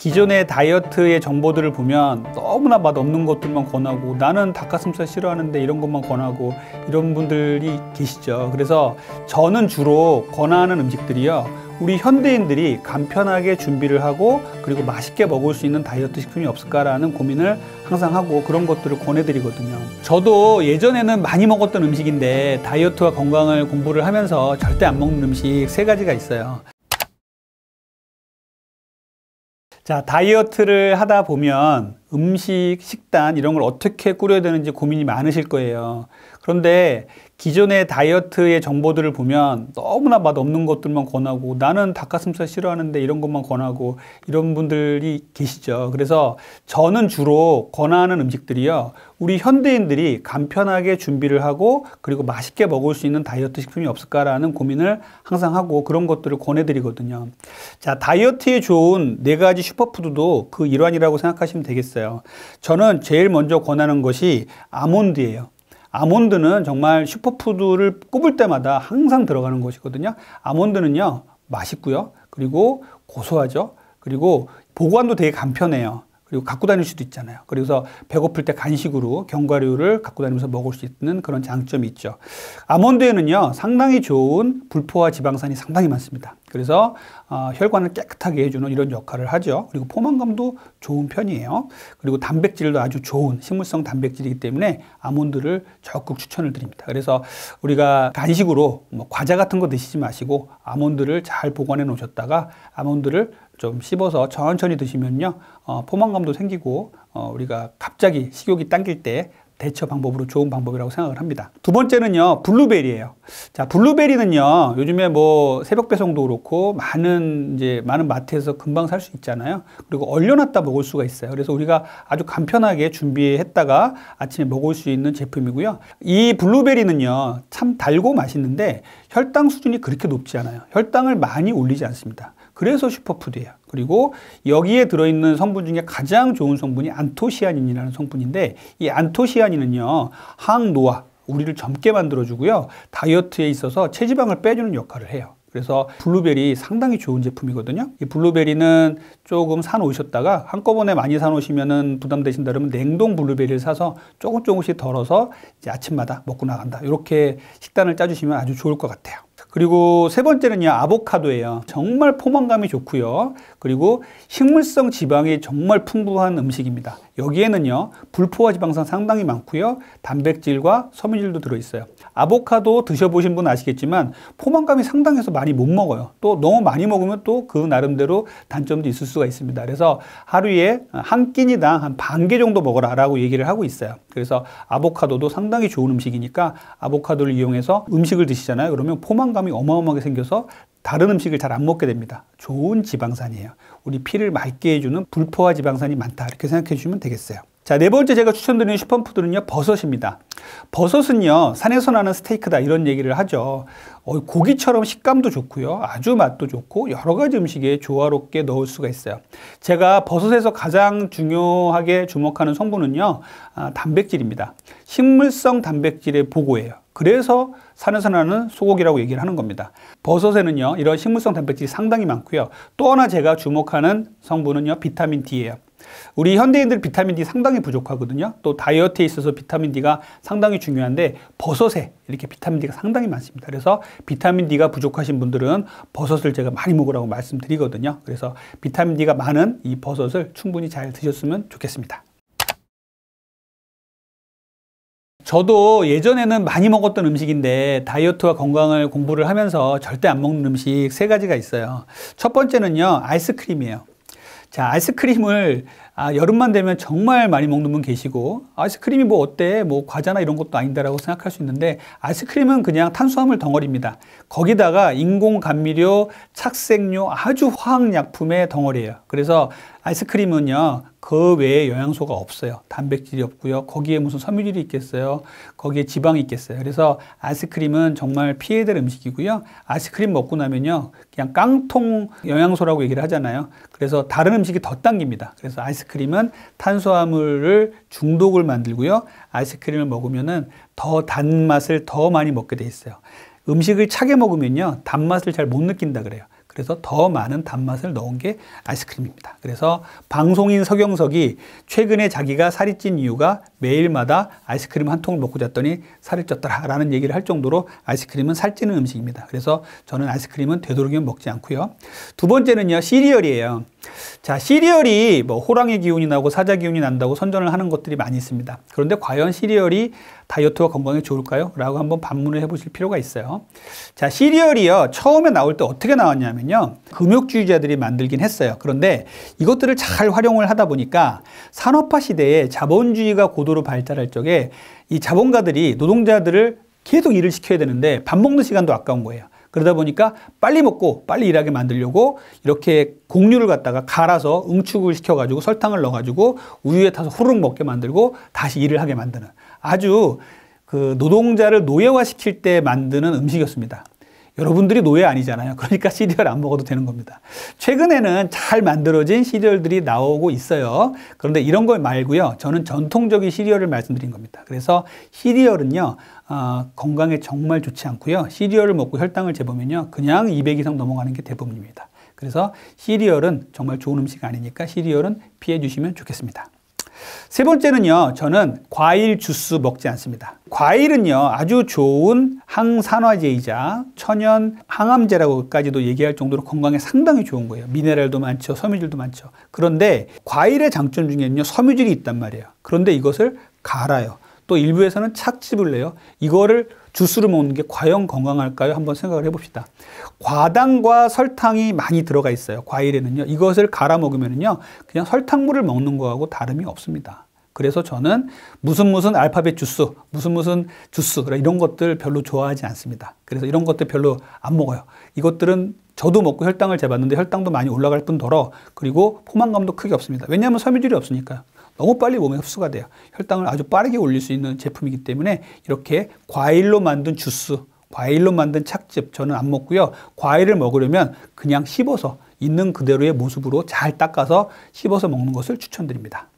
기존의 다이어트의 정보들을 보면 너무나 맛없는 것들만 권하고 나는 닭가슴살 싫어하는데 이런 것만 권하고 이런 분들이 계시죠. 그래서 저는 주로 권하는 음식들이요, 우리 현대인들이 간편하게 준비를 하고 그리고 맛있게 먹을 수 있는 다이어트 식품이 없을까라는 고민을 항상 하고 그런 것들을 권해드리거든요. 저도 예전에는 많이 먹었던 음식인데 다이어트와 건강을 공부를 하면서 절대 안 먹는 음식 3가지가 있어요. 자, 다이어트를 하다 보면 음식, 식단 이런 걸 어떻게 꾸려야 되는지 고민이 많으실 거예요. 그런데 기존의 다이어트의 정보들을 보면 너무나 맛없는 것들만 권하고 나는 닭가슴살 싫어하는데 이런 것만 권하고 이런 분들이 계시죠. 그래서 저는 주로 권하는 음식들이요, 우리 현대인들이 간편하게 준비를 하고 그리고 맛있게 먹을 수 있는 다이어트 식품이 없을까라는 고민을 항상 하고 그런 것들을 권해드리거든요. 자, 다이어트에 좋은 4가지 슈퍼푸드도 그 일환이라고 생각하시면 되겠어요. 저는 제일 먼저 권하는 것이 아몬드예요. 아몬드는 정말 슈퍼푸드를 꼽을 때마다 항상 들어가는 것이거든요. 아몬드는요, 맛있고요. 그리고 고소하죠. 그리고 보관도 되게 간편해요. 그리고 갖고 다닐 수도 있잖아요. 그래서 배고플 때 간식으로 견과류를 갖고 다니면서 먹을 수 있는 그런 장점이 있죠. 아몬드에는요, 상당히 좋은 불포화 지방산이 상당히 많습니다. 그래서 혈관을 깨끗하게 해주는 이런 역할을 하죠. 그리고 포만감도 좋은 편이에요. 그리고 단백질도 아주 좋은 식물성 단백질이기 때문에 아몬드를 적극 추천을 드립니다. 그래서 우리가 간식으로 뭐 과자 같은 거 드시지 마시고 아몬드를 잘 보관해 놓으셨다가 아몬드를 좀 씹어서 천천히 드시면요, 포만감도 생기고 우리가 갑자기 식욕이 당길 때 대처 방법으로 좋은 방법이라고 생각을 합니다. 2번째는요, 블루베리예요. 자, 블루베리는요, 요즘에 뭐 새벽 배송도 그렇고 많은 마트에서 금방 살 수 있잖아요. 그리고 얼려놨다 먹을 수가 있어요. 그래서 우리가 아주 간편하게 준비했다가 아침에 먹을 수 있는 제품이고요. 이 블루베리는요, 참 달고 맛있는데 혈당 수준이 그렇게 높지 않아요. 혈당을 많이 올리지 않습니다. 그래서 슈퍼푸드예요. 그리고 여기에 들어있는 성분 중에 가장 좋은 성분이 안토시아닌이라는 성분인데, 이 안토시아닌은요, 항노화, 우리를 젊게 만들어주고요, 다이어트에 있어서 체지방을 빼주는 역할을 해요. 그래서 블루베리 상당히 좋은 제품이거든요. 이 블루베리는 조금 사놓으셨다가 한꺼번에 많이 사놓으시면 부담되신다 그러면 냉동 블루베리를 사서 조금씩 덜어서 이제 아침마다 먹고 나간다, 이렇게 식단을 짜주시면 아주 좋을 것 같아요. 그리고 3번째는요, 아보카도예요. 정말 포만감이 좋고요. 그리고 식물성 지방이 정말 풍부한 음식입니다. 여기에는요, 불포화 지방산 상당히 많고요, 단백질과 섬유질도 들어있어요. 아보카도 드셔보신 분 아시겠지만 포만감이 상당해서 많이 못 먹어요. 또 너무 많이 먹으면 또 그 나름대로 단점도 있을 수가 있습니다. 그래서 하루에 한 끼니당 한 반 개 정도 먹어라 라고 얘기를 하고 있어요. 그래서 아보카도도 상당히 좋은 음식이니까 아보카도를 이용해서 음식을 드시잖아요. 그러면 포만감이 어마어마하게 생겨서 다른 음식을 잘 안 먹게 됩니다. 좋은 지방산이에요. 우리 피를 맑게 해주는 불포화 지방산이 많다, 이렇게 생각해 주시면 되겠어요. 자, 4번째 제가 추천드리는 슈퍼푸드는요, 버섯입니다. 버섯은요, 산에서 나는 스테이크다, 이런 얘기를 하죠. 고기처럼 식감도 좋고요, 아주 맛도 좋고 여러 가지 음식에 조화롭게 넣을 수가 있어요. 제가 버섯에서 가장 중요하게 주목하는 성분은요, 단백질입니다. 식물성 단백질의 보고예요. 그래서 산에서 나는 소고기라고 얘기를 하는 겁니다. 버섯에는요, 이런 식물성 단백질이 상당히 많고요. 또 하나 제가 주목하는 성분은요, 비타민 D예요. 우리 현대인들 비타민 D 상당히 부족하거든요. 또 다이어트에 있어서 비타민 D가 상당히 중요한데 버섯에 이렇게 비타민 D가 상당히 많습니다. 그래서 비타민 D가 부족하신 분들은 버섯을 제가 많이 먹으라고 말씀드리거든요. 그래서 비타민 D가 많은 이 버섯을 충분히 잘 드셨으면 좋겠습니다. 저도 예전에는 많이 먹었던 음식인데 다이어트와 건강을 공부를 하면서 절대 안 먹는 음식 3가지가 있어요. 첫 번째는요, 아이스크림이에요. 자, 아이스크림을 여름만 되면 정말 많이 먹는 분 계시고, 아이스크림이 뭐 어때? 뭐 과자나 이런 것도 아닌데라고 생각할 수 있는데, 아이스크림은 그냥 탄수화물 덩어리입니다. 거기다가 인공 감미료, 착색료, 아주 화학약품의 덩어리예요. 그래서 아이스크림은요, 그 외에 영양소가 없어요. 단백질이 없고요. 거기에 무슨 섬유질이 있겠어요? 거기에 지방이 있겠어요? 그래서 아이스크림은 정말 피해야 될 음식이고요. 아이스크림 먹고 나면요, 그냥 깡통 영양소라고 얘기를 하잖아요. 그래서 다른 음식이 더 당깁니다. 그래서 아이스크림은 탄수화물을 중독을 만들고요. 아이스크림을 먹으면은 더 단맛을 더 많이 먹게 돼 있어요. 음식을 차게 먹으면요, 단맛을 잘 못 느낀다 그래요. 그래서 더 많은 단맛을 넣은 게 아이스크림입니다. 그래서 방송인 서경석이 최근에 자기가 살이 찐 이유가 매일마다 아이스크림 한 통을 먹고 잤더니 살을 쪘더라라는 얘기를 할 정도로 아이스크림은 살찌는 음식입니다. 그래서 저는 아이스크림은 되도록이면 먹지 않고요. 두 번째는요, 시리얼이에요. 자, 시리얼이 뭐 호랑이 기운이 나고 사자 기운이 난다고 선전을 하는 것들이 많이 있습니다. 그런데 과연 시리얼이 다이어트와 건강에 좋을까요? 라고 한번 반문을 해보실 필요가 있어요. 자, 시리얼이요, 처음에 나올 때 어떻게 나왔냐면요, 금욕주의자들이 만들긴 했어요. 그런데 이것들을 잘 활용을 하다 보니까 산업화 시대에 자본주의가 고도로 발달할 적에 이 자본가들이 노동자들을 계속 일을 시켜야 되는데 밥 먹는 시간도 아까운 거예요. 그러다 보니까 빨리 먹고 빨리 일하게 만들려고 이렇게 곡류를 갖다가 갈아서 응축을 시켜가지고 설탕을 넣어가지고 우유에 타서 후루룩 먹게 만들고 다시 일을 하게 만드는 아주 그 노동자를 노예화시킬 때 만드는 음식이었습니다. 여러분들이 노예 아니잖아요. 그러니까 시리얼 안 먹어도 되는 겁니다. 최근에는 잘 만들어진 시리얼들이 나오고 있어요. 그런데 이런 거 말고요. 저는 전통적인 시리얼을 말씀드린 겁니다. 그래서 시리얼은요, 건강에 정말 좋지 않고요. 시리얼을 먹고 혈당을 재보면요, 그냥 200 이상 넘어가는 게 대부분입니다. 그래서 시리얼은 정말 좋은 음식 아니니까 시리얼은 피해 주시면 좋겠습니다. 세 번째는요, 저는 과일 주스 먹지 않습니다. 과일은요, 아주 좋은 항산화제이자 천연 항암제라고까지도 얘기할 정도로 건강에 상당히 좋은 거예요. 미네랄도 많죠, 섬유질도 많죠. 그런데 과일의 장점 중에는요, 섬유질이 있단 말이에요. 그런데 이것을 갈아요. 또 일부에서는 착즙을 내요. 이거를 주스로 먹는 게 과연 건강할까요? 한번 생각을 해봅시다. 과당과 설탕이 많이 들어가 있어요. 과일에는요. 이것을 갈아 먹으면요, 그냥 설탕물을 먹는 거하고 다름이 없습니다. 그래서 저는 무슨 알파벳 주스, 무슨 주스 이런 것들 별로 좋아하지 않습니다. 그래서 이런 것들 별로 안 먹어요. 이것들은 저도 먹고 혈당을 재봤는데 혈당도 많이 올라갈 뿐더러 그리고 포만감도 크게 없습니다. 왜냐하면 섬유질이 없으니까요. 너무 빨리 몸에 흡수가 돼요. 혈당을 아주 빠르게 올릴 수 있는 제품이기 때문에 이렇게 과일로 만든 주스, 과일로 만든 착즙 저는 안 먹고요. 과일을 먹으려면 그냥 씹어서 있는 그대로의 모습으로 잘 닦아서 씹어서 먹는 것을 추천드립니다.